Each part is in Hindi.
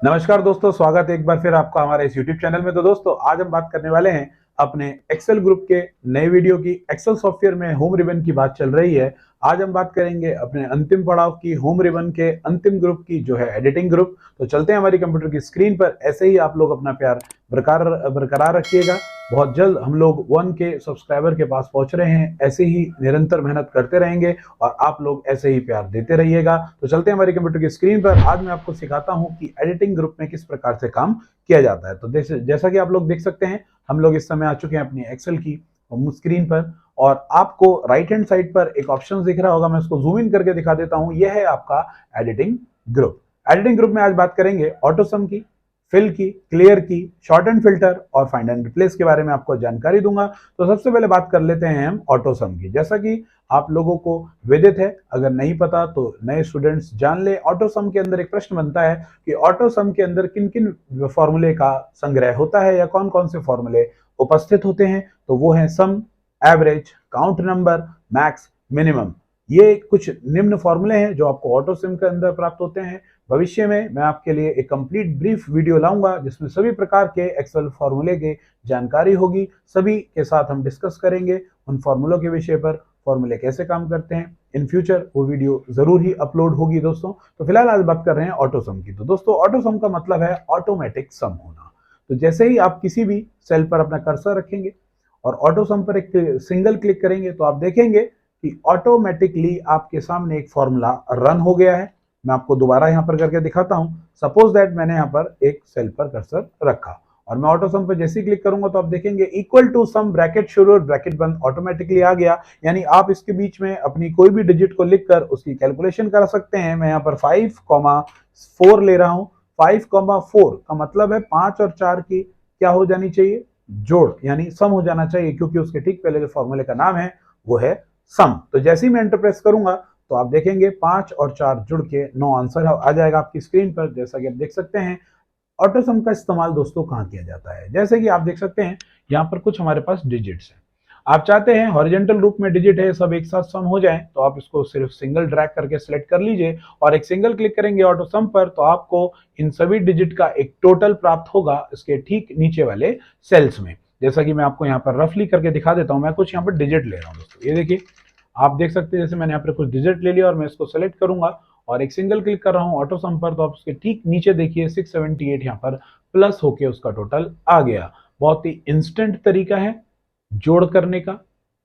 नमस्कार दोस्तों, स्वागत है एक बार फिर आपका हमारे इस YouTube चैनल में। तो दोस्तों आज हम बात करने वाले हैं अपने एक्सेल ग्रुप के नए वीडियो की। एक्सेल सॉफ्टवेयर में होम रिबन की बात चल रही है। आज हम बात करेंगे अपने अंतिम पड़ाव की, होम रिबन के अंतिम ग्रुप की, जो है एडिटिंग ग्रुप। तो चलते हैं हमारी कंप्यूटर की स्क्रीन पर। ऐसे ही आप लोग अपना प्यार बरकरार रखिएगा। बहुत जल्द हम लोग 1K सब्सक्राइबर के पास पहुंच रहे हैं। ऐसे ही निरंतर मेहनत करते रहेंगे और आप लोग ऐसे ही प्यार देते रहिएगा। तो चलते हैं हमारी कंप्यूटर की स्क्रीन पर। आज मैं आपको सिखाता हूं कि एडिटिंग ग्रुप में किस प्रकार से काम किया जाता है। तो जैसा कि आप लोग देख सकते हैं, हम लोग इस समय आ चुके हैं अपनी एक्सेल की स्क्रीन पर और आपको राइट हैंड साइड पर एक ऑप्शन दिख रहा होगा। मैं उसको जूम इन करके दिखा देता हूं। यह है आपका एडिटिंग ग्रुप। एडिटिंग ग्रुप में आज बात करेंगे ऑटो सम की, फिल की, क्लियर की, शॉर्ट एंड फिल्टर और फाइंड एंड रिप्लेस के बारे में आपको जानकारी दूंगा। तो सबसे पहले बात कर लेते हैं हम ऑटो सम की। जैसा कि आप लोगों को विदित है, अगर नहीं पता तो नए स्टूडेंट्स जान ले। ऑटो सम के अंदर एक प्रश्न बनता है कि ऑटो सम के अंदर किन किन फॉर्मूले का संग्रह होता है या कौन कौन से फॉर्मूले उपस्थित होते हैं। तो वो है sum, average, count number, max, minimum. ये कुछ निम्न फॉर्मूले हैं जो आपको ऑटो सिम के अंदर प्राप्त होते हैं। भविष्य में मैं आपके लिए एक कंप्लीट ब्रीफ वीडियो लाऊंगा जिसमें सभी प्रकार के एक्सेल फॉर्मूले की जानकारी होगी। सभी के साथ हम डिस्कस करेंगे उन फॉर्मूलों के विषय पर, फॉर्मूले कैसे काम करते हैं। इन फ्यूचर वो वीडियो जरूर ही अपलोड होगी दोस्तों। तो फिलहाल आज बात कर रहे हैं ऑटो सम की। तो दोस्तों ऑटो सम का मतलब है ऑटोमेटिक सम होना। तो जैसे ही आप किसी भी सेल पर अपना कर्सर रखेंगे और ऑटो सम पर एक सिंगल क्लिक करेंगे तो आप देखेंगे कि ऑटोमेटिकली आपके सामने एक फॉर्मूला रन हो गया है। मैं आपको दोबारा यहां पर करके दिखाता हूं। सपोज दैट मैंने यहां पर एक सेल पर कर्सर रखा और मैं ऑटो सम पर जैसे ही क्लिक करूंगा तो आप देखेंगे इक्वल टू सम, ब्रैकेट शुरू और ब्रैकेट बंद ऑटोमेटिकली आ गया। यानी आप इसके बीच में अपनी कोई भी डिजिट को लिखकर उसकी कैलकुलेशन कर सकते हैं। मैं यहाँ पर 5,4 ले रहा हूं। 5,4 का मतलब है 5 और 4 की क्या हो जानी चाहिए, जोड़, यानी सम हो जाना चाहिए, क्योंकि उसके ठीक पहले जो फॉर्मूले का नाम है वो है सम। तो जैसे ही मैं एंटर प्रेस करूंगा तो आप देखेंगे 5 और 4 जुड़ के 9 आंसर आ जाएगा आपकी स्क्रीन पर। जैसा कि आप देख सकते हैं ऑटो सम का इस्तेमाल दोस्तों कहां किया जाता है। जैसे कि आप देख सकते हैं यहाँ पर कुछ हमारे पास डिजिट्स हैं। आप चाहते हैं हॉरिजॉन्टल रूप में डिजिट है सब एक साथ सम हो जाए, तो आप इसको सिर्फ सिंगल ड्रैग करके सिलेक्ट कर लीजिए और एक सिंगल क्लिक करेंगे ऑटो सम पर तो आपको इन सभी डिजिट का एक टोटल प्राप्त होगा इसके ठीक नीचे वाले सेल्स में। जैसा कि मैं आपको यहाँ पर रफली करके दिखा देता हूं। मैं कुछ यहाँ पर डिजिट ले रहा हूँ दोस्तों। ये देखिए, आप देख सकते हैं जैसे मैंने यहाँ पर कुछ डिजिट ले लिया और मैं इसको सेलेक्ट करूंगा और एक सिंगल क्लिक कर रहा हूं ऑटो सम पर तो आप उसके ठीक नीचे देखिए 678 यहाँ पर प्लस होके उसका टोटल आ गया। बहुत ही इंस्टेंट तरीका है जोड़ करने का,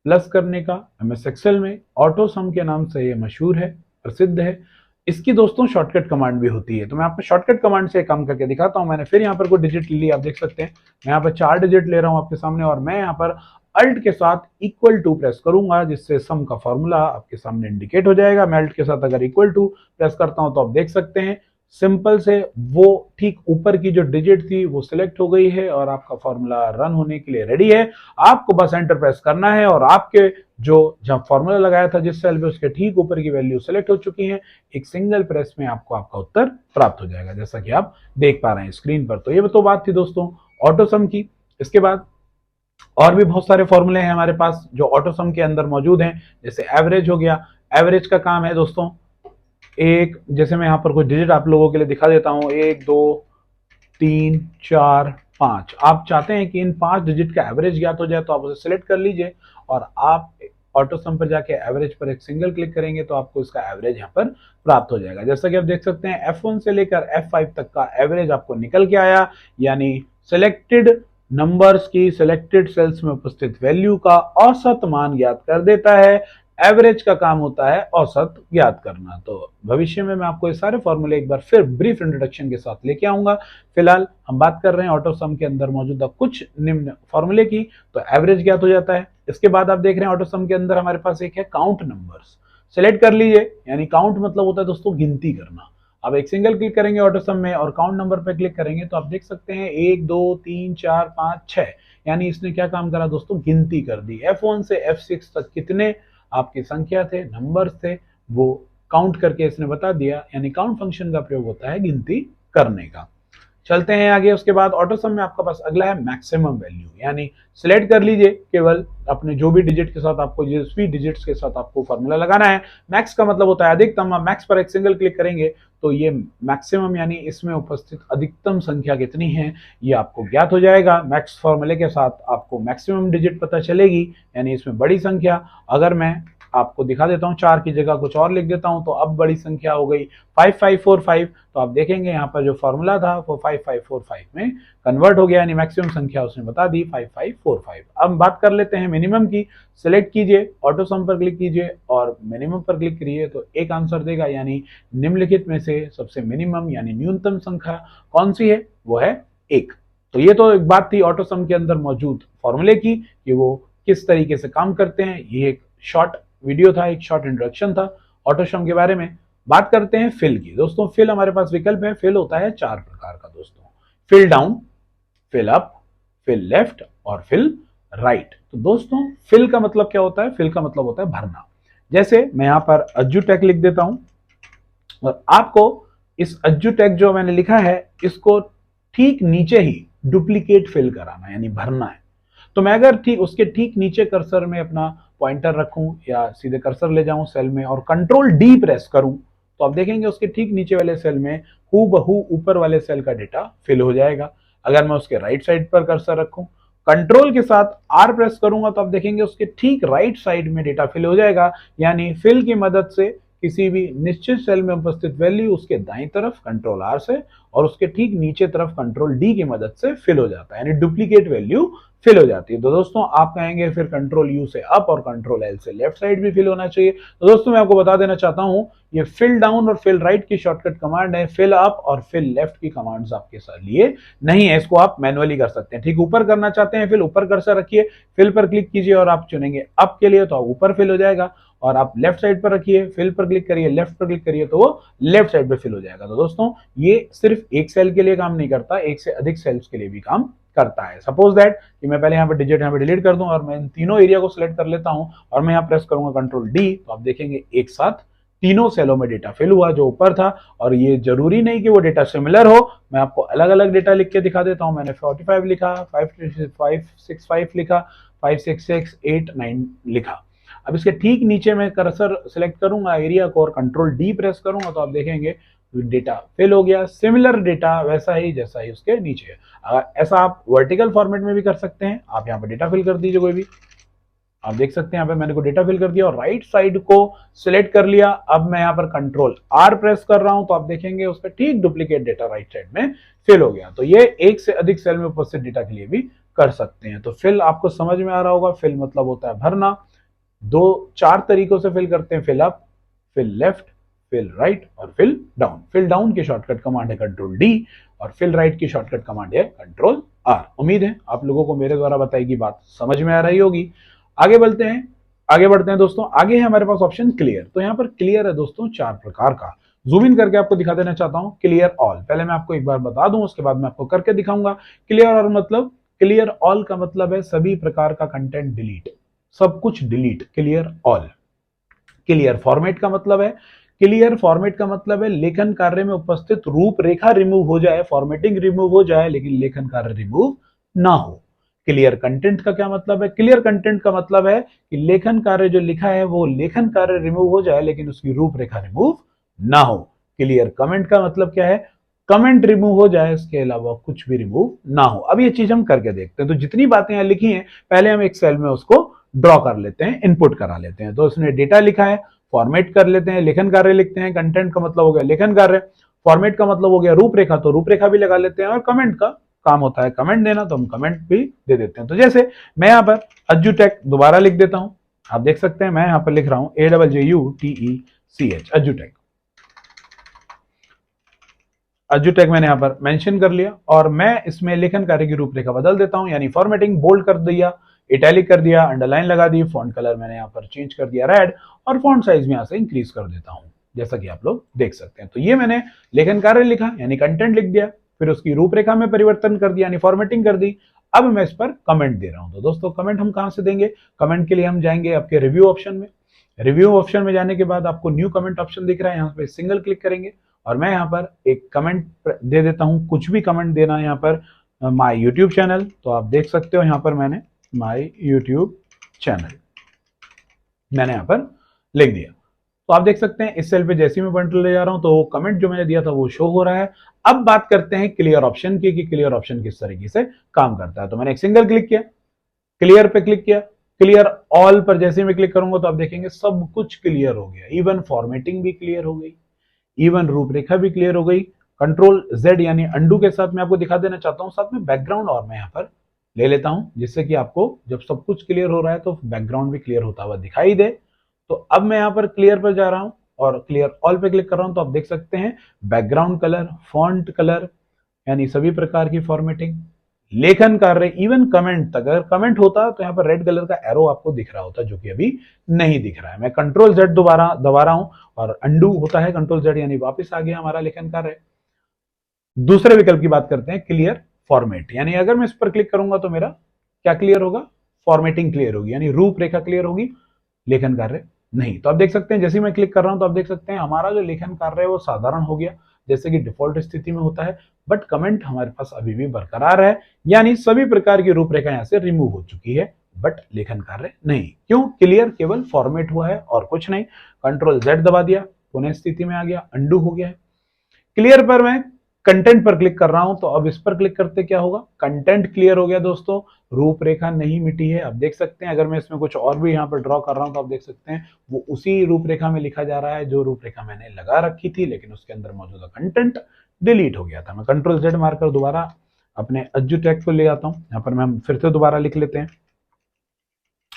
प्लस करने का। एमएस एक्सेल में ऑटो सम के नाम से ये मशहूर है, प्रसिद्ध है। इसकी दोस्तों शॉर्टकट कमांड भी होती है। तो मैं आपको शॉर्टकट कमांड से काम करके दिखाता हूं। मैंने फिर यहाँ पर कोई डिजिट ले ली, आप देख सकते हैं मैं यहाँ पर 4 डिजिट ले रहा हूं आपके सामने और मैं यहाँ पर अल्ट के साथ इक्वल टू प्रेस करूंगा जिससे सम का फॉर्मूला आपके सामने इंडिकेट हो जाएगा। मैं अल्ट के साथ अगर इक्वल टू प्रेस करता हूं तो आप देख सकते हैं सिंपल से वो ठीक ऊपर की जो डिजिट थी वो सिलेक्ट हो गई है और आपका फॉर्मूला रन होने के लिए रेडी है। आपको बस एंटर प्रेस करना है और आपके जो जहां फॉर्मूला लगाया था जिस सेल पे उसके ठीक ऊपर की वैल्यू सेलेक्ट हो चुकी है। एक सिंगल प्रेस में आपको आपका उत्तर प्राप्त हो जाएगा, जैसा कि आप देख पा रहे हैं स्क्रीन पर। तो ये तो बात थी दोस्तों ऑटो सम की। इसके बाद और भी बहुत सारे फॉर्मूले हैं हमारे पास जो ऑटो सम के अंदर मौजूद हैं। जैसे एवरेज हो गया। एवरेज का काम है दोस्तों एक, जैसे मैं यहाँ पर कुछ डिजिट आप लोगों के लिए दिखा देता हूँ, 1 2 3 4 5। आप चाहते हैं कि इन 5 डिजिट का एवरेज ज्ञात हो जाए तो आप उसे सिलेक्ट कर लीजिए और आप ऑटो सम पर जाके एवरेज पर एक सिंगल क्लिक करेंगे तो आपको इसका एवरेज यहाँ पर प्राप्त हो जाएगा। जैसा कि आप देख सकते हैं F1 से लेकर F5 तक का एवरेज आपको निकल के आया। यानी सिलेक्टेड नंबर्स की सिलेक्टेड सेल्स में उपस्थित वैल्यू का औसत मान ज्ञात कर देता है। एवरेज का काम होता है औसत ज्ञात करना। तो भविष्य में मैं आपको ये सारे फॉर्मूले एक बार फिर ब्रीफ इंट्रोडक्शन के साथ लेके आऊंगा। फिलहाल हम बात कर रहे हैं ऑटो सम के अंदर मौजूदा कुछ निम्न फॉर्मूले की। तो एवरेज ज्ञात हो जाता है। इसके बाद आप देख रहे हैं ऑटो सम के अंदर हमारे पास एक है काउंट नंबर्स। सेलेक्ट कर लीजिए, यानी काउंट मतलब होता है दोस्तों गिनती करना। अब एक सिंगल क्लिक करेंगे ऑटो सम में और काउंट नंबर पर क्लिक करेंगे तो आप देख सकते हैं 1 2 3 4 5 6। यानी इसने क्या काम करा दोस्तों, गिनती कर दी। F1 से F6 तक कितने आपकी संख्या थे, नंबर्स थे, वो काउंट करके इसने बता दिया। यानी काउंट फंक्शन का प्रयोग होता है गिनती करने का। चलते हैं आगे। उसके बाद ऑटो सम में आपका पास अगला है मैक्सिमम वैल्यू, यानी सिलेक्ट कर लीजिए केवल अपने जो भी डिजिट के साथ आपको, जिस भी डिजिट्स के साथ आपको फॉर्मूला लगाना है। मैक्स का मतलब होता है अधिकतम। आप मैक्स पर एक सिंगल क्लिक करेंगे तो ये मैक्सिमम यानी इसमें उपस्थित अधिकतम संख्या कितनी है ये आपको ज्ञात हो जाएगा। मैक्स फॉर्मूले के साथ आपको मैक्सिमम डिजिट पता चलेगी, यानी इसमें बड़ी संख्या। अगर मैं आपको दिखा देता हूं, 4 की जगह कुछ और लिख देता हूं तो अब बड़ी संख्या हो गई 5545। तो आप देखेंगे यहाँ पर जो फॉर्मूला था वो 5545 में कन्वर्ट हो गया, यानी मैक्सिमम संख्या उसने बता दी 5545। अब बात कर लेते हैं मिनिमम की। सिलेक्ट कीजिए, ऑटो सम पर क्लिक कीजिए और मिनिमम पर क्लिक करिए तो एक आंसर देगा, यानी निम्नलिखित में से सबसे मिनिमम यानी न्यूनतम संख्या कौन सी है, वो है 1। तो ये तो एक बात थी ऑटो सम के अंदर मौजूद फॉर्मूले की कि वो किस तरीके से काम करते हैं। ये एक शॉर्ट वीडियो था, एक शॉर्ट इंट्रोडक्शन था ऑटो सम के बारे में। बात करते हैं फिल की। दोस्तों फिल हमारे पास विकल्प है। फिल होता है 4 प्रकार का दोस्तों, fill down, fill up, fill left और फिल राइट। तो दोस्तों फिल का मतलब क्या होता है? फिल का मतलब होता है भरना। जैसे मैं यहां पर अज्जू टैग लिख देता हूं और आपको इस अज्जू टैग जो मैंने लिखा है इसको ठीक नीचे ही डुप्लीकेट फिल कराना यानी भरना है। तो मैं अगर ठीक उसके ठीक नीचे कर्सर में अपना पॉइंटर रखूं या सीधे कर्सर ले जाऊं सेल में और कंट्रोल डी प्रेस करूं तो आप देखेंगे उसके ठीक नीचे वाले सेल में हूबहू ऊपर वाले सेल का डेटा फिल हो जाएगा। अगर मैं उसके राइट साइड पर कर्सर रखूं, कंट्रोल के साथ आर प्रेस करूंगा तो आप देखेंगे उसके ठीक राइट साइड में डेटा फिल हो जाएगा। यानी फिल की मदद से किसी भी निश्चित सेल में उपस्थित वैल्यू उसके दाईं तरफ कंट्रोल आर से और उसके ठीक नीचे तरफ कंट्रोल डी की मदद से फिल हो जाता है, यानी डुप्लीकेट वैल्यू फिल हो जाती है। तो दोस्तों आप कहेंगे फिर कंट्रोल यू से अप और कंट्रोल एल से लेफ्ट साइड भी फिल होना चाहिए। तो दोस्तों मैं आपको बता देना चाहता हूं ये फिल डाउन और फिल राइट की शॉर्टकट कमांड है। फिल अप और फिल लेफ्ट की कमांड्स आपके साथ लिए नहीं है, इसको आप मैनुअली कर सकते हैं। ठीक ऊपर करना चाहते हैं फिल ऊपर कर्सर रखिए, फिल पर क्लिक कीजिए और आप चुनेंगे अप के लिए तो आप ऊपर फिल हो जाएगा, और आप लेफ्ट साइड पर रखिए, फिल पर क्लिक करिए, लेफ्ट पर क्लिक करिए तो वो लेफ्ट साइड पे फिल हो जाएगा। तो दोस्तों ये सिर्फ एक सेल के लिए काम नहीं करता, एक से अधिक सेल्स के लिए भी काम करता है। सपोज दैट कि मैं पहले यहाँ पे डिजिट यहाँ पे डिलीट कर दूं और मैं इन तीनों एरिया को सिलेक्ट कर लेता हूं और मैं यहाँ प्रेस करूंगा कंट्रोल डी तो आप देखेंगे एक साथ तीनों सेलों में डेटा फिल हुआ जो ऊपर था। और ये जरूरी नहीं कि वो डेटा सिमिलर हो, मैं आपको अलग अलग डेटा लिख के दिखा देता हूं। मैंने 45 लिखा, 565 लिखा, 566, 8, 9 लिखा। अब इसके ठीक नीचे मैं कर्सर सिलेक्ट करूंगा एरिया को और कंट्रोल डी प्रेस करूंगा तो आप देखेंगे डेटा फिल हो गया। सिमिलर डेटा वैसा ही जैसा ही उसके नीचे है। ऐसा आप वर्टिकल फॉर्मेट में भी कर सकते हैं। आप यहाँ पे डेटा फिल कर दीजिए कोई भी, आप देख सकते हैं यहाँ पे मैंने को डेटा फिल कर दिया और राइट साइड को सिलेक्ट कर लिया। अब मैं यहाँ पर कंट्रोल आर प्रेस कर रहा हूं तो आप देखेंगे उस पर ठीक डुप्लीकेट डेटा राइट साइड में फिल हो गया। तो ये एक से अधिक सेल में उपस्थित डेटा के लिए भी कर सकते हैं। तो फिल आपको समझ में आ रहा होगा, फिल मतलब होता है भरना। 4 तरीकों से फिल करते हैं, fill up, fill left, fill right और फिल डाउन। फिल डाउन की शॉर्टकट कमांड है कंट्रोल डी और फिल राइट की शॉर्टकट कमांड है कंट्रोल आर। उम्मीद है आप लोगों को मेरे द्वारा बताई गई बात समझ में आ रही होगी। आगे बढ़ते हैं दोस्तों। आगे है हमारे पास ऑप्शन क्लियर। तो यहाँ पर क्लियर है दोस्तों 4 प्रकार का। जूम इन करके आपको दिखा देना चाहता हूं क्लियर ऑल। पहले मैं आपको एक बार बता दूं, उसके बाद मैं आपको करके दिखाऊंगा। क्लियर ऑल मतलब, क्लियर ऑल का मतलब है सभी प्रकार का कंटेंट डिलीट, सब कुछ delete, clear all. Clear format का मतलब है, क्लियर फॉर्मेट का मतलब है लेखन कार्य में उपस्थित रूपरेखा रिमूव हो जाए, फॉर्मेटिंग रिमूव हो जाए लेकिन लेखन कार्य रिमूव ना हो। क्लियर कंटेंट का क्या मतलब है? क्लियर कंटेंट का मतलब है कि लेखन कार्य जो लिखा है वो लेखन कार्य रिमूव हो जाए लेकिन उसकी रूपरेखा रिमूव ना हो। क्लियर कमेंट का मतलब क्या है? कमेंट रिमूव हो जाए, इसके अलावा कुछ भी रिमूव ना हो। अब ये चीज हम करके देखते हैं। तो जितनी बातें यहां लिखी हैं पहले हम एक सेल में उसको ड्रॉ कर लेते हैं, इनपुट करा लेते हैं। तो उसने डेटा लिखा है, फॉर्मेट कर लेते हैं, लेखन कार्य लिखते हैं। कंटेंट का मतलब हो गया लेखन कार्य, फॉर्मेट का मतलब हो गया रूपरेखा, तो रूपरेखा भी लगा लेते हैं। और कमेंट का काम होता है कमेंट देना, तो हम कमेंट भी दे देते हैं। तो जैसे मैं यहाँ पर अज्जू टेक दोबारा लिख देता हूं, आप देख सकते हैं मैं यहाँ पर लिख रहा हूं AJJUTECH Ajju tech. Ajju tech मैंने यहाँ पर मेंशन कर लिया और मैं इसमें लेखन कार्य की रूपरेखा बदल देता हूं, यानी फॉर्मेटिंग बोल्ड कर दिया, इटैलिक कर दिया, अंडरलाइन लगा दी, फॉन्ट कलर मैंने यहाँ पर चेंज कर दिया रेड और फॉन्ट साइज में यहाँ से इंक्रीज कर देता हूं, जैसा कि आप लोग देख सकते हैं। तो ये मैंने लेखन कार्य लिखा यानी कंटेंट लिख दिया, फिर उसकी रूपरेखा में परिवर्तन कर दिया यानी फॉर्मेटिंग कर दी। अब मैं इस पर कमेंट दे रहा हूं। तो दोस्तों कमेंट हम कहां से देंगे? कमेंट के लिए हम जाएंगे आपके रिव्यू ऑप्शन में। रिव्यू ऑप्शन में जाने के बाद आपको न्यू कमेंट ऑप्शन दिख रहा है, यहाँ पे सिंगल क्लिक करेंगे और मैं यहाँ पर एक कमेंट दे देता हूँ, कुछ भी कमेंट देना है यहाँ पर माय यूट्यूब चैनल, तो आप देख सकते हो यहाँ पर मैंने माय यूट्यूब चैनल मैंने यहाँ पर लिख दिया। तो आप देख सकते हैं इस सेल पे जैसे ही मैं पॉइंटर ले जा रहा हूं तो कमेंट जो मैंने दिया था वो शो हो रहा है। अब बात करते हैं क्लियर ऑप्शन की कि क्लियर ऑप्शन किस तरीके से काम करता है। तो मैंने एक सिंगल क्लिक किया, क्लियर पे क्लिक किया, क्लियर ऑल पर जैसे ही मैं क्लिक करूंगा तो आप देखेंगे सब कुछ क्लियर हो गया, इवन फॉर्मेटिंग भी क्लियर हो गई, इवन रूपरेखा भी क्लियर हो गई। कंट्रोल जेड यानी अंडू के साथ मैं आपको दिखा देना चाहता हूं, साथ में बैकग्राउंड और मैं यहाँ पर ले लेता हूं, जिससे कि आपको जब सब कुछ क्लियर हो रहा है तो बैकग्राउंड भी क्लियर होता हुआ दिखाई दे। तो अब मैं यहाँ पर क्लियर पर जा रहा हूं और क्लियर ऑल पे क्लिक कर रहा हूं तो आप देख सकते हैं बैकग्राउंड कलर, फॉन्ट कलर यानी सभी प्रकार की फॉर्मेटिंग, लेखन कार्य, इवन कमेंट तक। अगर कमेंट होता तो यहाँ पर रेड कलर का एरो आपको दिख रहा होता, जो कि अभी नहीं दिख रहा है। मैं कंट्रोल जेड दोबारा दबा रहा हूं और अंडू होता है कंट्रोल जेड यानी वापस आ गया हमारा लेखन कार्य। दूसरे विकल्प की बात करते हैं क्लियर फॉर्मेट, यानी अगर मैं इस पर क्लिक करूंगा तो मेरा क्या क्लियर होगा, फॉर्मेटिंग क्लियर होगी, यानी रूपरेखा क्लियर होगी, लेखन कार्य नहीं। तो आप देख सकते हैं जैसे ही मैं क्लिक कर रहा हूं तो आप देख सकते हैं हमारा जो लेखन कार्य है वो साधारण हो गया, जैसे कि डिफॉल्ट स्थिति में होता है, बट कमेंट हमारे पास अभी भी बरकरार है, यानी सभी प्रकार की रूपरेखा यहां से रिमूव हो चुकी है, बट लेखन कार्य नहीं। क्यों? क्लियर केवल फॉर्मेट हुआ है और कुछ नहीं। कंट्रोल जेड दबा दिया, पुनः स्थिति में आ गया, अंडू हो गया है। क्लियर पर मैं कंटेंट पर क्लिक कर रहा हूं तो अब इस पर क्लिक करते क्या होगा, कंटेंट क्लियर हो गया दोस्तों, रूपरेखा नहीं मिटी है। आप देख सकते हैं अगर मैं इसमें कुछ और भी यहाँ पर ड्रॉ कर रहा हूं तो आप देख सकते हैं वो उसी रूपरेखा में लिखा जा रहा है जो रूपरेखा मैंने लगा रखी थी, लेकिन उसके अंदर मौजूदा कंटेंट डिलीट हो गया था। मैं कंट्रोल जेड मारकर दोबारा अपने अज्जू टेक्स्ट को ले आता हूं, यहाँ पर मैं फिर से दोबारा लिख लेते हैं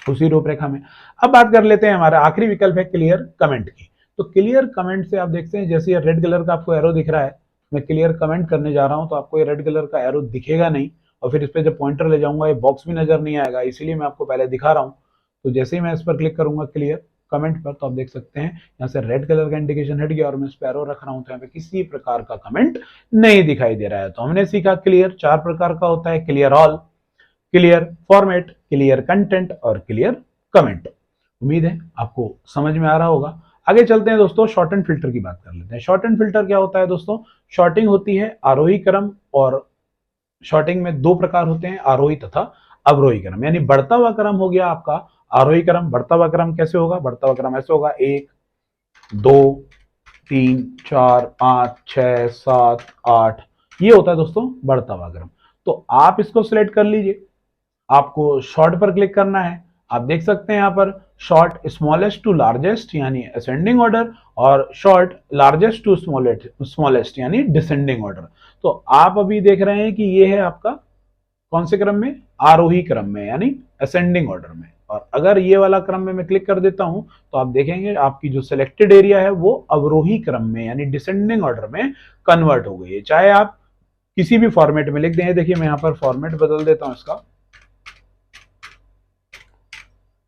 उसी रूपरेखा में। अब बात कर लेते हैं हमारा आखिरी विकल्प है क्लियर कमेंट की। तो क्लियर कमेंट से आप देखते हैं जैसे ये रेड कलर का आपको एरो दिख रहा है, मैं क्लियर कमेंट करने जा रहा हूं तो आपको ये रेड कलर का एरो दिखेगा नहीं, और फिर इस पे जब पॉइंटर ले जाऊंगा ये बॉक्स भी नजर नहीं आएगा, इसीलिए मैं आपको पहले दिखा रहा हूं। तो जैसे ही मैं इस पर क्लिक करूंगा क्लियर कमेंट पर तो आप देख सकते हैं यहाँ से रेड कलर का इंडिकेशन हट गया और मैं इस पर एरो रख रहा हूं तो यहाँ पे किसी प्रकार का कमेंट नहीं दिखाई दे रहा है। तो हमने सीखा क्लियर 4 प्रकार का होता है, clear all, clear format, clear content और क्लियर कमेंट। उम्मीद है आपको समझ में आ रहा होगा। आगे चलते हैं दोस्तों, शॉर्ट एंड फिल्टर की बात कर लेते हैं। शॉर्ट एंड फिल्टर क्या होता है दोस्तों? शॉर्टिंग होती है आरोही क्रम, और शॉर्टिंग में 2 प्रकार होते हैं, आरोही तथा अवरोही क्रम। यानी बढ़ता हुआ क्रम हो गया आपका आरोही क्रम। बढ़ता हुआ क्रम कैसे होगा? बढ़ता हुआ क्रम ऐसे होगा 1 2 3 4 5 6 7 8, ये होता है दोस्तों बढ़ता हुआ क्रम। तो आप इसको सिलेक्ट कर लीजिए, आपको शॉर्ट पर क्लिक करना है। आप देख सकते हैं यहाँ पर शॉर्ट स्मॉलेस्ट टू लार्जेस्ट यानी असेंडिंग ऑर्डर, और शॉर्ट लार्जेस्ट टू स्मॉलेस्ट यानी डिसेंडिंग ऑर्डर। तो आप अभी देख रहे हैं कि ये है आपका कौन से क्रम में? आरोही क्रम में यानी असेंडिंग ऑर्डर में। और अगर ये वाला क्रम में मैं क्लिक कर देता हूं तो आप देखेंगे आपकी जो सिलेक्टेड एरिया है वो अवरोही क्रम में यानी डिसेंडिंग ऑर्डर में कन्वर्ट हो गई है। चाहे आप किसी भी फॉर्मेट में लिख दें, देखिए मैं यहाँ पर फॉर्मेट बदल देता हूं इसका,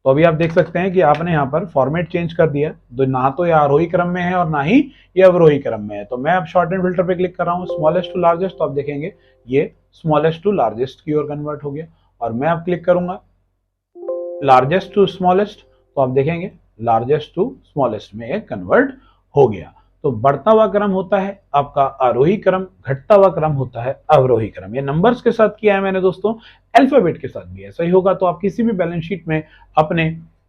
तो अभी आप देख सकते हैं कि आपने यहाँ पर फॉर्मेट चेंज कर दिया, तो ना तो ये आरोही क्रम में है और ना ही ये अवरोही क्रम में है। तो मैं अब शॉर्ट एंड फिल्टर पे क्लिक कर रहा हूँ स्मॉलेस्ट टू लार्जेस्ट, तो आप देखेंगे ये स्मॉलेस्ट टू लार्जेस्ट की ओर कन्वर्ट हो गया। और मैं अब क्लिक करूंगा लार्जेस्ट टू स्मॉलेस्ट, तो आप देखेंगे लार्जेस्ट टू स्मॉलेस्ट में ये कन्वर्ट हो गया। तो बढ़ता हुआ क्रम होता है आपका आरोही क्रम, घटता हुआ क्रम होता है अवरोही क्रम। ये नंबर्स के साथ किया है मैंने दोस्तों, अल्फाबेट के साथ भी ऐसा ही होगा। तो आप किसी भी बैलेंस शीट में अपने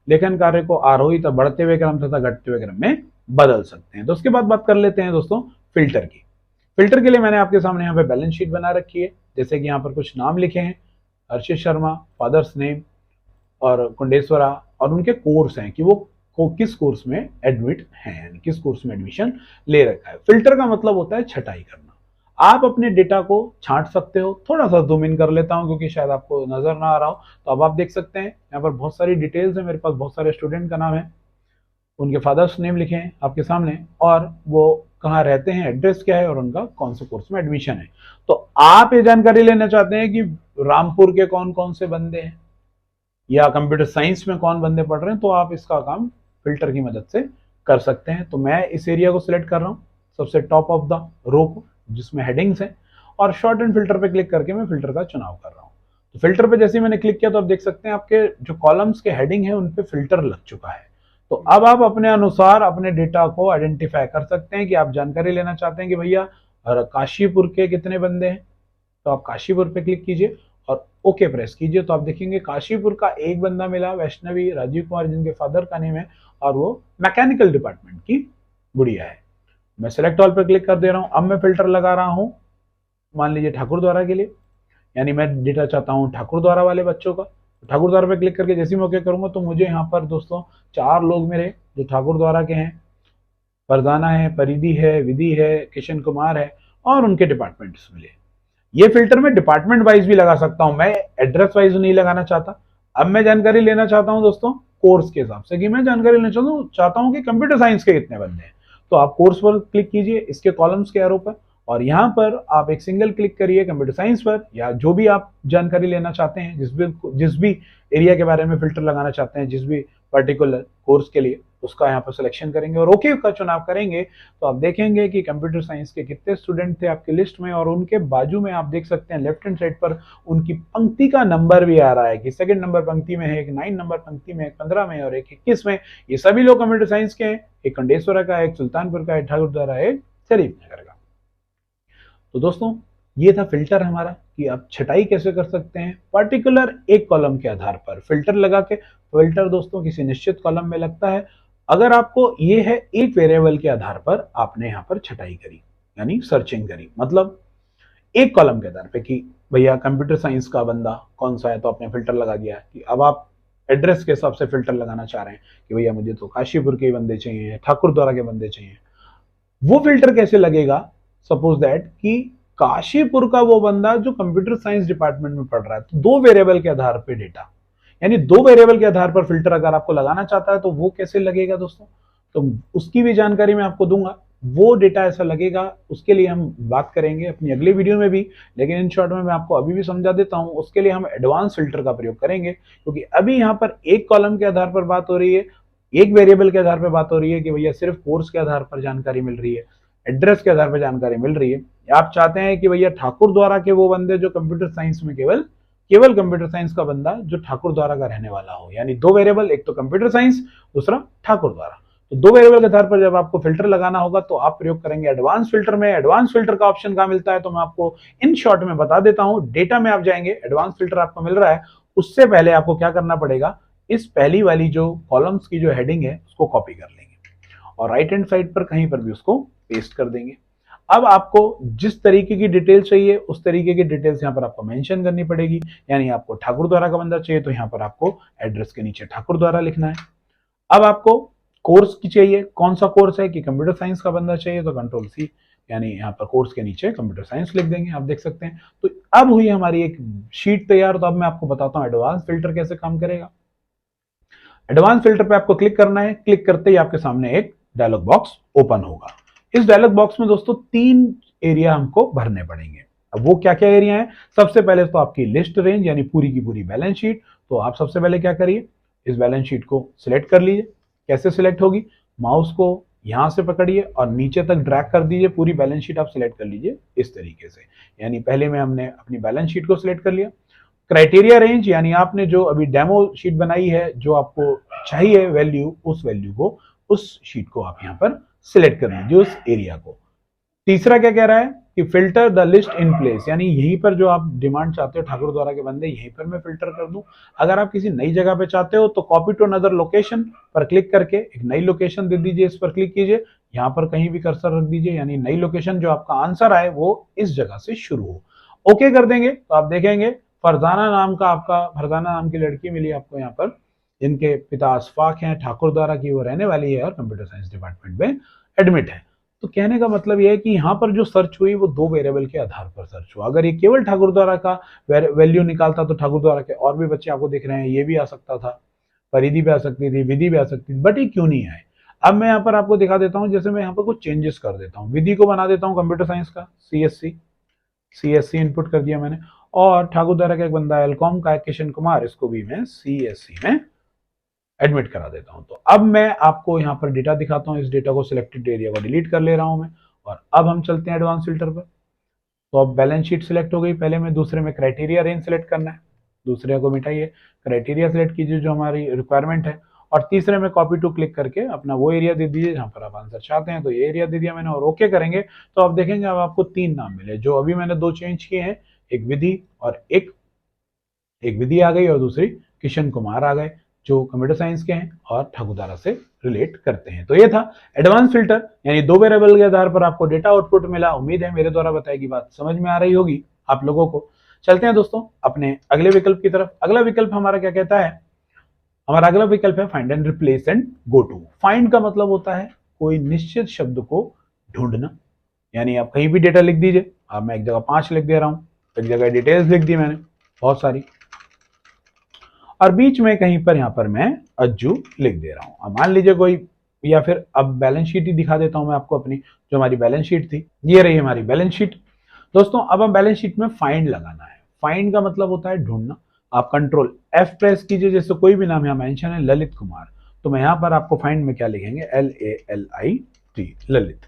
लेखन कार्य को आरोही तथा बढ़ते हुए क्रम तथा घटते हुए क्रम में बदल सकते हैं। तो उसके बाद बात कर लेते हैं दोस्तों फिल्टर की। फिल्टर के लिए मैंने आपके सामने यहाँ पे बैलेंस शीट बना रखी है, जैसे कि यहाँ पर कुछ नाम लिखे हैं, हर्षित शर्मा, फादर्स नेम और कुंडेश्वरा, और उनके कोर्स हैं कि वो किस कोर्स में एडमिट हैं, यानी किस कोर्स में एडमिशन ले रखा है। फिल्टर का मतलब होता है छटाई करना। आप अपने डेटा को छांट सकते हो। थोड़ा सा जूम इन कर लेता हूं क्योंकि शायद आपको नजर ना आ रहा हो। तो अब आप देख सकते हैं यहाँ पर बहुत सारी डिटेल्स है, मेरे पास बहुत सारे स्टूडेंट का नाम है, उनके फादर्स नेम लिखे हैं आपके सामने, और वो कहाँ रहते हैं, एड्रेस क्या है, और उनका कौन से कोर्स में एडमिशन है। तो आप ये जानकारी लेना चाहते हैं कि रामपुर के कौन कौन से बंदे हैं या कंप्यूटर साइंस में कौन बंदे पढ़ रहे हैं, तो आप इसका काम फिल्टर की मदद से कर सकते हैं। तो मैं इस एरिया को सिलेक्ट कर रहा हूँ सबसे टॉप ऑफ द रो को, जिसमें हेडिंग्स हैं, और शॉर्ट एंड फिल्टर पे क्लिक करके मैं फिल्टर का चुनाव कर रहा हूँ। तो फिल्टर पे जैसे ही मैंने क्लिक किया तो आप देख सकते हैं आपके जो कॉलम्स के हेडिंग है उन पे फिल्टर लग चुका है। तो अब आप अपने अनुसार अपने डेटा को आइडेंटिफाई कर सकते हैं कि आप जानकारी लेना चाहते हैं कि भैया काशीपुर के कितने बंदे हैं, तो आप काशीपुर पे क्लिक कीजिए और ओके प्रेस कीजिए। तो आप देखेंगे काशीपुर का एक बंदा मिला, वैष्णवी राजीव कुमार, जिनके फादर का नेम है, और वो मैकेनिकल डिपार्टमेंट की गुड़िया है। मैं सेलेक्ट ऑल पर क्लिक कर दे रहा हूं। अब मैं फिल्टर लगा रहा हूं, मान लीजिए ठाकुर द्वारा के लिए, यानी मैं डेटा चाहता हूं ठाकुर द्वारा वाले बच्चों का। ठाकुर द्वारा पे क्लिक करके जैसे ही मैं ओके करूंगा तो मुझे यहाँ पर दोस्तों 4 लोग मेरे जो ठाकुर द्वारा के हैं, फरजाना है, परिधि है, विधि है, किशन कुमार है, और उनके डिपार्टमेंट्स मिले। ये फिल्टर मैं डिपार्टमेंट वाइज भी लगा सकता हूं, मैं एड्रेस वाइज नहीं लगाना चाहता। अब मैं जानकारी लेना चाहता हूं दोस्तों कोर्स के हिसाब से, कि मैं जानकारी लेना चाहता हूं कि कंप्यूटर साइंस के कितने बंदे हैं। तो आप कोर्स पर क्लिक कीजिए, इसके कॉलम्स के एरो पर, और यहाँ पर आप एक सिंगल क्लिक करिए कंप्यूटर साइंस पर, या जो भी आप जानकारी लेना चाहते हैं, जिस भी एरिया के बारे में फिल्टर लगाना चाहते हैं, जिस भी पर्टिकुलर कोर्स के लिए, उसका यहाँ पर सिलेक्शन करेंगे और ओके का चुनाव करेंगे। तो आप देखेंगे कि कंप्यूटर साइंस के कितने स्टूडेंट थे आपकी लिस्ट में, और उनके बाजू में आप देख सकते हैं लेफ्ट हैंड साइड पर उनकी पंक्ति का नंबर भी आ रहा है कि सेकंड नंबर पंक्ति में है, एक 9 नंबर पंक्ति में, एक 15 में, और एक 21 में। ये सभी लोग कंप्यूटर साइंस के हैं, एक कंडेश्वरा का, एक सुल्तानपुर का, एक ठाकुर द्वारा है, शरीफ नगर का। तो दोस्तों ये था फिल्टर हमारा, कि आप छटाई कैसे कर सकते हैं पर्टिकुलर एक कॉलम के आधार पर फिल्टर लगा के। फिल्टर दोस्तों किसी निश्चित कॉलम में लगता है अगर आपको ये है एक वेरिएबल के आधार पर आपने यहाँ पर छटाई करी, यानी सर्चिंग करी, मतलब एक कॉलम के आधार पे कि भैया कंप्यूटर साइंस का बंदा कौन सा है, तो आपने फिल्टर लगा दिया। कि अब आप एड्रेस के हिसाब से फिल्टर लगाना चाह रहे हैं कि भैया मुझे तो काशीपुर के बंदे चाहिए, ठाकुर द्वारा के बंदे चाहिए। वो फिल्टर कैसे लगेगा, सपोज दैट कि काशीपुर का वो बंदा जो कंप्यूटर साइंस डिपार्टमेंट में पढ़ रहा है, तो 2 वेरिएबल के आधार पे डेटा, यानी 2 वेरिएबल के आधार पर फिल्टर अगर आपको लगाना चाहता है तो वो कैसे लगेगा दोस्तों, तो उसकी भी जानकारी मैं आपको दूंगा। वो डेटा ऐसा लगेगा, उसके लिए हम बात करेंगे अपनी अगले वीडियो में भी, लेकिन इन शॉर्ट में मैं आपको अभी भी समझा देता हूं। उसके लिए हम एडवांस फिल्टर का प्रयोग करेंगे, क्योंकि अभी यहाँ पर एक कॉलम के आधार पर बात हो रही है, एक वेरिएबल के आधार पर बात हो रही है कि भैया सिर्फ कोर्स के आधार पर जानकारी मिल रही है, एड्रेस के आधार पर जानकारी मिल रही है। आप चाहते हैं कि भैया ठाकुर द्वारा के वो बंदे जो कंप्यूटर साइंस में केवल कंप्यूटर साइंस का बंदा जो ठाकुर द्वारा का रहने वाला हो, यानी 2 वेरिएबल, एक तो कंप्यूटर साइंस, दूसरा ठाकुर द्वारा। तो 2 वेरिएबल के आधार पर जब आपको फिल्टर लगाना होगा तो आप प्रयोग करेंगे एडवांस फिल्टर में। एडवांस फिल्टर का ऑप्शन कहां मिलता है, तो मैं आपको इन शॉर्ट में बता देता हूं। डेटा में आप जाएंगे, एडवांस फिल्टर आपको मिल रहा है, उससे पहले आपको क्या करना पड़ेगा, इस पहली वाली जो कॉलम्स की जो हेडिंग है उसको कॉपी कर लेंगे और राइट हैंड साइड पर कहीं पर भी उसको पेस्ट कर देंगे। अब आपको जिस तरीके की डिटेल चाहिए उस तरीके की डिटेल्स यहाँ पर आपको मेंशन करनी पड़ेगी, यानी आपको ठाकुर द्वारा का बंदा चाहिए तो यहाँ पर आपको एड्रेस के नीचे ठाकुर द्वारा लिखना है। अब आपको कोर्स की चाहिए, कौन सा कोर्स है, कि कंप्यूटर साइंस का बंदा चाहिए तो कंट्रोल सी, यानी यहाँ पर कोर्स के नीचे कंप्यूटर साइंस लिख देंगे, आप देख सकते हैं। तो अब हुई हमारी एक शीट तैयार। तो अब मैं आपको बताता हूँ एडवांस फिल्टर कैसे काम करेगा। एडवांस फिल्टर पे आपको क्लिक करना है, क्लिक करते ही आपके सामने एक डायलॉग बॉक्स ओपन होगा। इस डायलॉग बॉक्स में दोस्तों 3 एरिया हमको भरने पड़ेंगे। अब वो क्या क्या एरिया है, सबसे पहले तो आपकी लिस्ट रेंज, यानी पूरी की पूरी बैलेंस शीट। तो आप सबसे पहले क्या करिए, इस बैलेंस शीट को सिलेक्ट कर लीजिए। कैसे सिलेक्ट होगी, माउस को यहां से पकड़िए और नीचे तक ड्रैग कर दीजिए, पूरी बैलेंस शीट आप सिलेक्ट कर लीजिए इस तरीके से। यानी पहले में हमने अपनी बैलेंस शीट को सिलेक्ट कर लिया। क्राइटेरिया रेंज, यानी आपने जो अभी डेमो शीट बनाई है, जो आपको चाहिए वैल्यू, उस वैल्यू को, उस शीट को आप यहाँ पर सिलेक्ट कर लीजिए, उस एरिया को। तीसरा क्या कह रहा है कि filter the list in place, यानी यहीं पर जो आप डिमांड चाहते हो ठाकुर द्वारा के बंदे, यहीं पर मैं फिल्टर कर दूं। अगर आप किसी नई जगह पे चाहते हो तो कॉपी टू अनदर लोकेशन पर क्लिक करके एक नई लोकेशन दे दीजिए, इस पर क्लिक कीजिए, यहाँ पर कहीं भी कर्सर रख दीजिए, यानी नई लोकेशन जो आपका आंसर आए वो इस जगह से शुरू हो। ओके कर देंगे तो आप देखेंगे फरजाना नाम की लड़की मिली आपको यहाँ पर, जिनके पिता अशफाक हैं, ठाकुर द्वारा की वो रहने वाली है और कंप्यूटर साइंस डिपार्टमेंट में एडमिट है। तो कहने का मतलब यह है कि यहाँ पर जो सर्च हुई वो 2 वेरिएबल के आधार पर सर्च हुआ। अगर ये केवल ठाकुर द्वारा का वैल्यू निकालता तो ठाकुर द्वारा के और भी बच्चे आपको दिख रहे हैं, ये भी आ सकता था, परिधि भी आ सकती थी, विधि भी आ सकती थी, बट ये क्यों नहीं आए। अब मैं यहाँ पर आपको दिखा देता हूँ, जैसे मैं यहाँ पर कुछ चेंजेस कर देता हूँ। विधि को बना देता हूँ कंप्यूटर साइंस का CSC इनपुट कर दिया मैंने, और ठाकुर द्वारा का एक बंदा एलकॉम का किशन कुमार, इसको भी मैं CSC में एडमिट करा देता हूं। तो अब मैं आपको यहां पर डेटा दिखाता हूं। इस डेटा को सिलेक्टेड एरिया को डिलीट कर ले रहा हूं मैं, और अब हम चलते हैं एडवांस फिल्टर पर। तो अब बैलेंस शीट सिलेक्ट हो गई, पहले में दूसरे में क्राइटेरिया रेंज सिलेक्ट करना है, दूसरे को मिटाइए, क्राइटेरिया सिलेक्ट कीजिए जो हमारी रिक्वायरमेंट है, और तीसरे में कॉपी टू क्लिक करके अपना वो एरिया दे दीजिए जहां पर आप आंसर चाहते हैं। तो ये एरिया दे दिया मैंने और ओके करेंगे तो आप देखेंगे अब आपको 3 नाम मिले, जो अभी मैंने 2 चेंज किए हैं, एक विधि और एक विधि आ गई और दूसरी किशन कुमार आ गए, जो कंप्यूटर साइंस के हैं और ठकुदारा से रिलेट करते हैं। तो ये था एडवांस फिल्टर, यानी 2 वेरिएबल के आधार पर आपको डेटा आउटपुट मिला। उम्मीद है मेरे द्वारा बताई गई बात समझ में आ रही होगी आप लोगों को। चलते हैं दोस्तों अपने अगले विकल्प की तरफ। अगला विकल्प हमारा क्या कहता है? हमारा अगला विकल्प है find and replace and go to. Find का मतलब होता है कोई निश्चित शब्द को ढूंढना, यानी आप कहीं भी डेटा लिख दीजिए। अब मैं एक जगह 5 लिख दे रहा हूं, एक जगह डिटेल्स लिख दी मैंने बहुत सारी, और बीच में कहीं पर यहां पर मैं अज्जू लिख दे रहा हूं। अब मान लीजिए कोई, या फिर अब बैलेंस शीट ही दिखा देता हूं मैं आपको अपनी, जो हमारी बैलेंस शीट थी, ये रही हमारी बैलेंस शीट। दोस्तों अब हम बैलेंस शीट में फाइंड लगाना है। फाइंड का मतलब होता है ढूंढना। आप कंट्रोल F प्रेस कीजिए, जैसे कोई भी नाम यहाँ मेंशन है ललित कुमार, तो मैं यहां पर आपको फाइंड में क्या लिखेंगे, LALIT, ललित,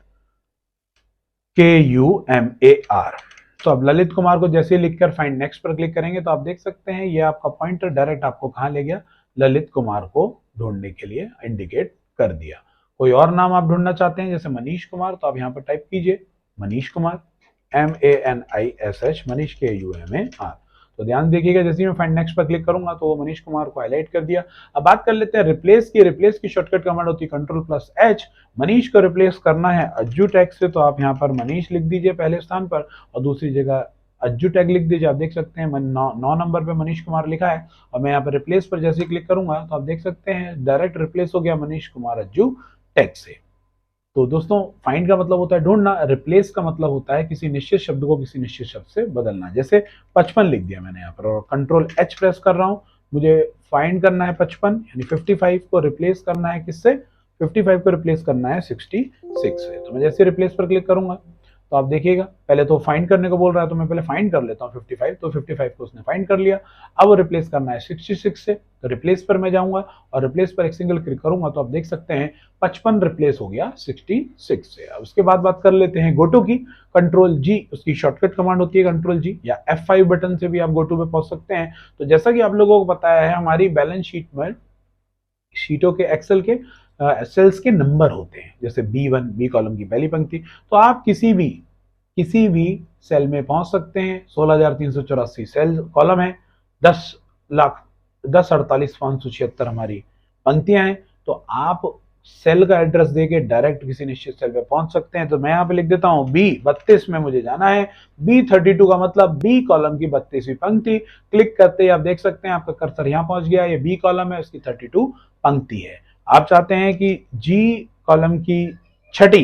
KUMAR। तो अब ललित कुमार को जैसे लिखकर फाइंड नेक्स्ट पर क्लिक करेंगे तो आप देख सकते हैं ये आपका पॉइंटर डायरेक्ट आपको कहां ले गया, ललित कुमार को ढूंढने के लिए इंडिकेट कर दिया। कोई और नाम आप ढूंढना चाहते हैं जैसे मनीष कुमार, तो आप यहां पर टाइप कीजिए मनीष कुमार, MANISH, मनीष KUMAR। तो ध्यान देखिएगा जैसे ही मैं फाइंड नेक्स्ट पर क्लिक करूंगा तो वो मनीष कुमार को हाईलाइट कर दिया। अब बात कर लेते हैं रिप्लेस की। रिप्लेस की शॉर्टकट कमांड होती है Ctrl+H। मनीष को रिप्लेस करना है अज्जू टैग से, तो आप यहाँ पर मनीष लिख दीजिए पहले स्थान पर और दूसरी जगह अज्जू टैग लिख दीजिए। आप देख सकते हैं 9 नंबर पे मनीष कुमार लिखा है और मैं यहाँ पर रिप्लेस पर जैसे ही क्लिक करूंगा तो आप देख सकते हैं डायरेक्ट रिप्लेस हो गया मनीष कुमार अज्जू टैग से। तो दोस्तों फाइंड का मतलब होता है ढूंढना, रिप्लेस का मतलब होता है किसी निश्चित शब्द को किसी निश्चित शब्द से बदलना। जैसे 55 लिख दिया मैंने यहाँ पर और Ctrl+H प्रेस कर रहा हूँ, मुझे फाइंड करना है 55, यानी 55 को रिप्लेस करना है किससे, 55 को रिप्लेस करना है 66 से। तो मैं जैसे रिप्लेस पर क्लिक करूंगा तो आप देखिएगा पहले तो फाइंड करने को बोल रहा है, तो मैं पहले फाइंड कर लेता हूँ 55, तो 55 को उसने फाइंड कर लिया। अब रिप्लेस करना है 66 से, तो रिप्लेस पर मैं जाऊंगा और रिप्लेस पर एक सिंगल क्लिक करूंगा तो आप देख सकते हैं 55 रिप्लेस हो गया 66 से। अब उसके बाद बात कर लेते हैं गोटू की। Ctrl+G उसकी शॉर्टकट कमांड होती है, Ctrl+G या F5 बटन से भी आप गोटू पे पहुंच सकते हैं। तो जैसा कि आप लोगों को बताया है हमारी बैलेंस शीट में शीटों के एक्सेल के सेल्स के नंबर होते हैं, जैसे B1 बी कॉलम की पहली पंक्ति, तो आप किसी भी सेल में पहुंच सकते हैं। 16,384 सेल कॉलम है, 10,48,576 हमारी पंक्तियां हैं, तो आप सेल का एड्रेस देके डायरेक्ट किसी निश्चित सेल पे पहुंच सकते हैं। तो मैं यहाँ पे लिख देता हूँ B32 में मुझे जाना है, B32 का मतलब बी कॉलम की 32वीं पंक्ति। क्लिक करते ही आप देख सकते हैं आपका कर्सर यहाँ पहुंच गया, ये बी कॉलम है, उसकी 32 पंक्ति है। आप चाहते हैं कि जी कॉलम की 6ठी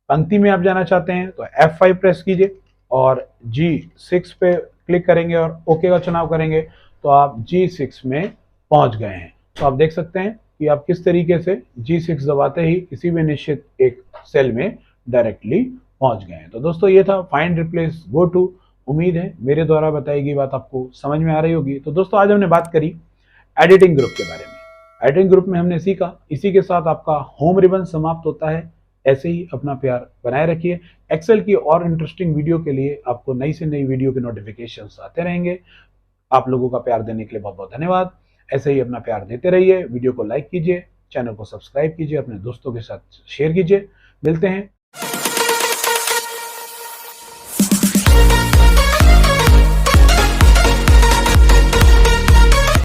पंक्ति में आप जाना चाहते हैं तो F5 प्रेस कीजिए और G6 पे क्लिक करेंगे और ओके का चुनाव करेंगे तो आप G6 में पहुंच गए हैं। तो आप देख सकते हैं कि आप किस तरीके से G6 दबाते ही किसी भी निश्चित एक सेल में डायरेक्टली पहुंच गए हैं। तो दोस्तों ये था फाइंड रिप्लेस गो टू। उम्मीद है मेरे द्वारा बताई गई बात आपको समझ में आ रही होगी। तो दोस्तों आज हमने बात करी एडिटिंग ग्रुप के बारे में। एडिटिंग ग्रुप में हमने सीखा, इसी के साथ आपका होम रिबन समाप्त होता है। ऐसे ही अपना प्यार बनाए रखिए। एक्सेल की और इंटरेस्टिंग वीडियो के लिए आपको नई से नई वीडियो के नोटिफिकेशंस आते रहेंगे। आप लोगों का प्यार देने के लिए बहुत बहुत धन्यवाद। ऐसे ही अपना प्यार देते रहिए, वीडियो को लाइक कीजिए, चैनल को सब्सक्राइब कीजिए, अपने दोस्तों के साथ शेयर कीजिए। मिलते हैं